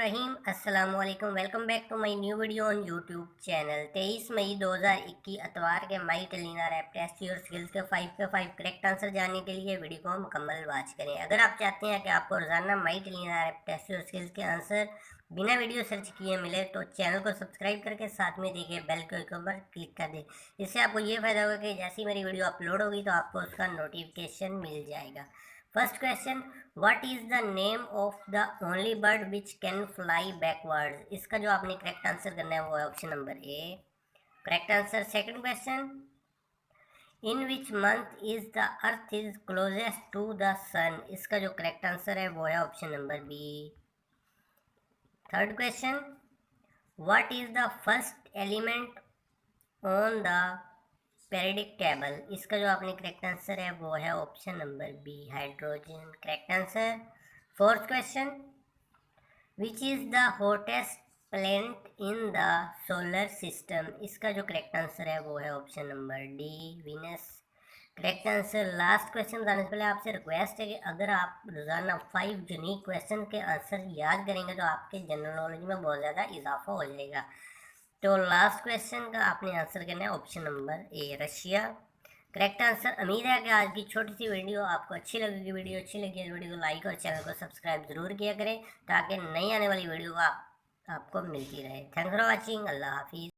रहीम अस्सलाम वालेकुम। Welcome back to my new video on YouTube channel. 23 मई 2021 अतवार के माई टेलिना रैप टेस्ट योर स्किल्स के 5 के 5 करेक्ट आंसर जानने के लिए वीडियो को मुकम्मल वॉच करें। अगर आप चाहते हैं कि आपको रोजाना माई टेलिना रैप टेस्ट योर स्किल्स के आंसर बिना वीडियो सर्च किए मिले तो चैनल को सब्सक्राइब करके साथ में देखिए बेल के आइकन पर क्लिक कर दें। इससे आपको ये फायदा होगा कि जैसी मेरी वीडियो अपलोड होगी तो आपको उसका नोटिफिकेशन मिल जाएगा। First question, what is the name of the only bird which can fly backward. इसका जो आपने करेक्ट आंसर करना है वो है option number A, correct answer. Second question, in which month is the earth is closest to the sun. इसका जो correct answer है वो है option number B. Third question, what is the first element on the periodic table. इसका जो आपने correct answer है वो है option number B, hydrogen, correct answer. Fourth question, which is the hottest planet in the solar system. इसका जो correct answer है वो है option number D, Venus, correct answer. Last question बताने से पहले आपसे रिक्वेस्ट है कि अगर आप रोजाना 5 यूनिक क्वेश्चन के आंसर याद करेंगे तो आपके जनरल नॉलेज में बहुत ज़्यादा इजाफा हो जाएगा। तो लास्ट क्वेश्चन का आपने आंसर करना है ऑप्शन नंबर ए, रशिया, करेक्ट आंसर। उम्मीद है कि आज की छोटी सी वीडियो आपको अच्छी लगेगी। वीडियो अच्छी लगी तो वीडियो को लाइक और चैनल को सब्सक्राइब जरूर किया करें ताकि नई आने वाली वीडियो आपको मिलती रहे। Thanks for watching. अल्लाह हाफिज़।